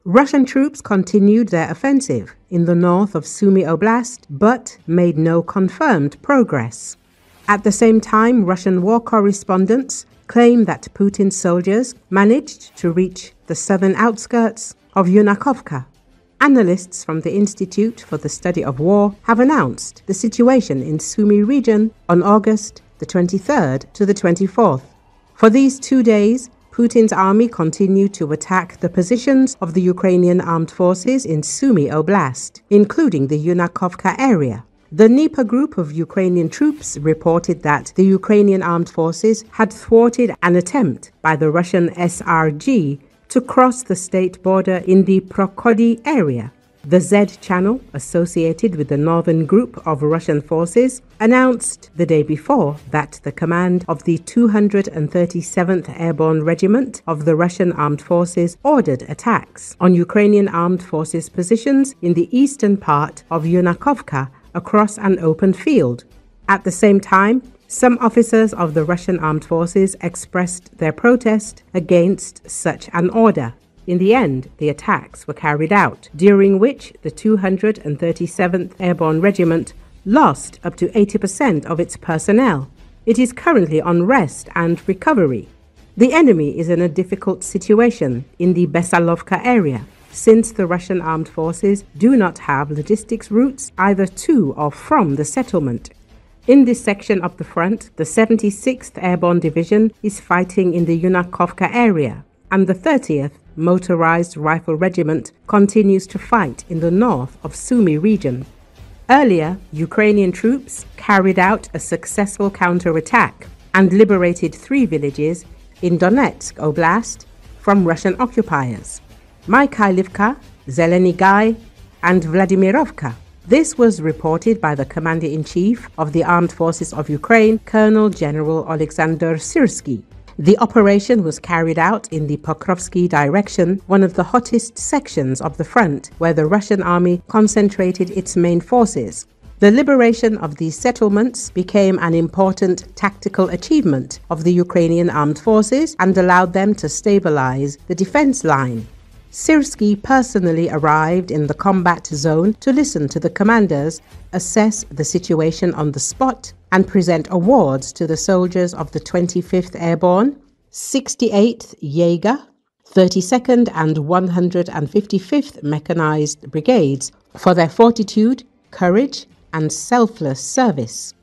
Russian troops continued their offensive in the north of Sumy Oblast, but made no confirmed progress. At the same time, Russian war correspondents claim that Putin's soldiers managed to reach the southern outskirts of Yunakovka. Analysts from the Institute for the Study of War have announced the situation in Sumy region on August the 23rd to the 24th. For these 2 days, Putin's army continued to attack the positions of the Ukrainian Armed Forces in Sumy Oblast, including the Yunakovka area. The Dnieper group of Ukrainian troops reported that the Ukrainian Armed Forces had thwarted an attempt by the Russian SRG to cross the state border in the Prokhody area. The Z channel, associated with the northern group of Russian forces, announced the day before that the command of the 237th Airborne Regiment of the Russian Armed Forces ordered attacks on Ukrainian Armed Forces positions in the eastern part of Yunakovka across an open field. At the same time, some officers of the Russian Armed Forces expressed their protest against such an order. In the end, the attacks were carried out, during which the 237th Airborne Regiment lost up to 80% of its personnel. It is currently on rest and recovery. The enemy is in a difficult situation in the Bessalovka area, since the Russian Armed Forces do not have logistics routes either to or from the settlement. In this section of the front, the 76th Airborne Division is fighting in the Yunakovka area, and the 30th Motorized Rifle Regiment continues to fight in the north of Sumy region. Earlier, Ukrainian troops carried out a successful counterattack and liberated 3 villages in Donetsk Oblast from Russian occupiers: Mikhailivka, Zelenski, and Vladimirovka. This was reported by the Commander-in-Chief of the Armed Forces of Ukraine, Colonel General Alexander Syrsky. The operation was carried out in the Pokrovsky direction, one of the hottest sections of the front, where the Russian army concentrated its main forces. The liberation of these settlements became an important tactical achievement of the Ukrainian Armed Forces and allowed them to stabilize the defense line. Syrsky personally arrived in the combat zone to listen to the commanders, assess the situation on the spot, and present awards to the soldiers of the 25th Airborne, 68th Jaeger, 32nd and 155th Mechanized Brigades for their fortitude, courage, and selfless service.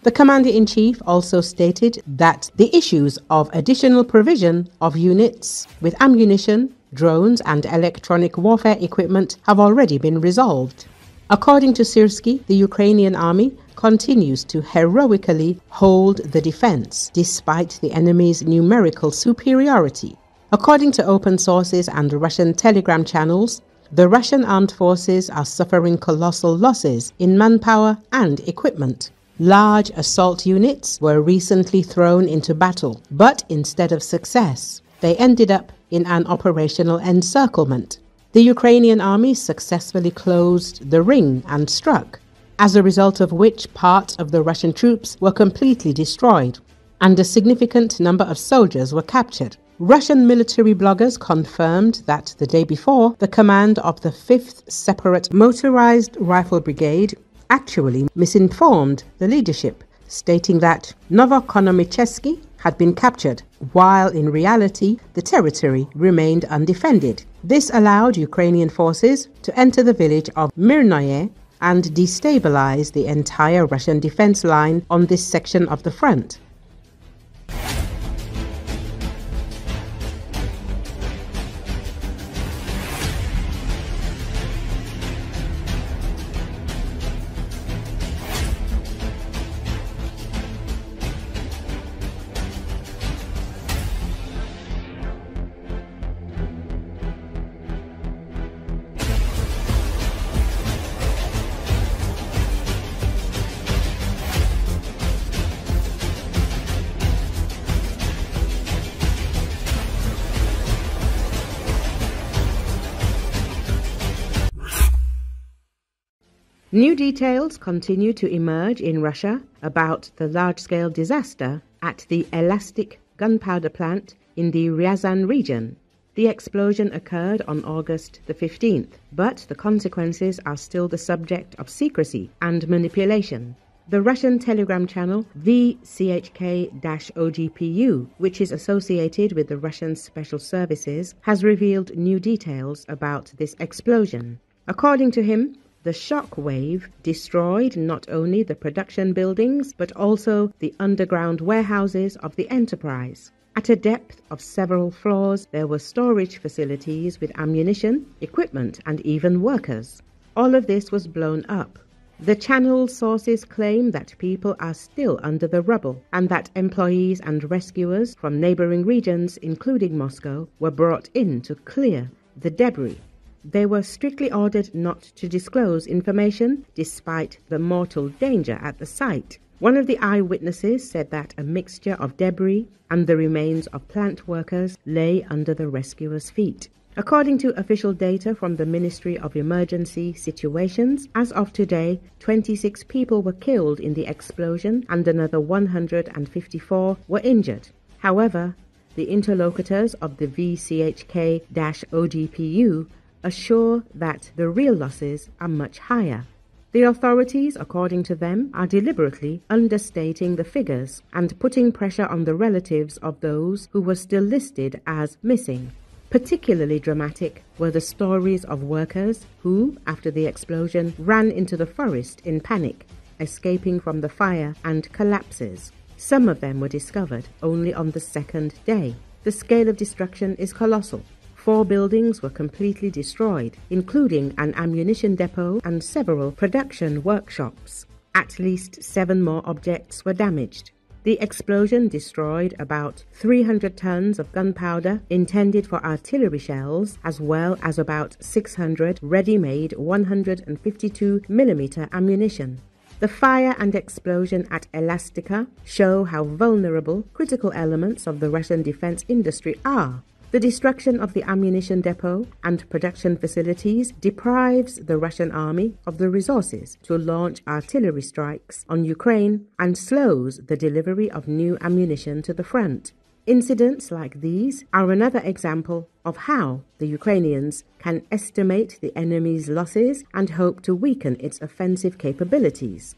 The Commander-in-Chief also stated that the issues of additional provision of units with ammunition, drones, and electronic warfare equipment have already been resolved. According to Syrsky, the Ukrainian army continues to heroically hold the defense despite the enemy's numerical superiority. According to open sources and Russian telegram channels, the Russian armed forces are suffering colossal losses in manpower and equipment. Large assault units were recently thrown into battle, but instead of success, they ended up in an operational encirclement. The Ukrainian army successfully closed the ring and struck, as a result of which parts of the Russian troops were completely destroyed, and a significant number of soldiers were captured. Russian military bloggers confirmed that the day before, the command of the 5th Separate Motorized Rifle Brigade actually misinformed the leadership, stating that Novokonomichesky had been captured, while in reality the territory remained undefended. This allowed Ukrainian forces to enter the village of Mirnoye and destabilize the entire Russian defense line on this section of the front. New details continue to emerge in Russia about the large-scale disaster at the Elastic gunpowder plant in the Ryazan region. The explosion occurred on August the 15th, but the consequences are still the subject of secrecy and manipulation. The Russian telegram channel VCHK-OGPU, which is associated with the Russian Special Services, has revealed new details about this explosion. According to him, the shock wave destroyed not only the production buildings but also the underground warehouses of the enterprise. At a depth of several floors, there were storage facilities with ammunition, equipment, and even workers. All of this was blown up. The channel's sources claim that people are still under the rubble and that employees and rescuers from neighboring regions, including Moscow, were brought in to clear the debris. They were strictly ordered not to disclose information despite the mortal danger at the site. One of the eyewitnesses said that a mixture of debris and the remains of plant workers lay under the rescuers' feet. According to official data from the Ministry of Emergency Situations, as of today, 26 people were killed in the explosion and another 154 were injured. However, the interlocutors of the VCHK-OGPU assure that the real losses are much higher. The authorities, according to them, are deliberately understating the figures and putting pressure on the relatives of those who were still listed as missing. Particularly dramatic were the stories of workers who, after the explosion, ran into the forest in panic, escaping from the fire and collapses. Some of them were discovered only on the second day. The scale of destruction is colossal. 4 buildings were completely destroyed, including an ammunition depot and several production workshops. At least 7 more objects were damaged. The explosion destroyed about 300 tons of gunpowder intended for artillery shells, as well as about 600 ready-made 152mm ammunition. The fire and explosion at Elastica show how vulnerable critical elements of the Russian defense industry are. The destruction of the ammunition depot and production facilities deprives the Russian army of the resources to launch artillery strikes on Ukraine and slows the delivery of new ammunition to the front. Incidents like these are another example of how the Ukrainians can estimate the enemy's losses and hope to weaken its offensive capabilities.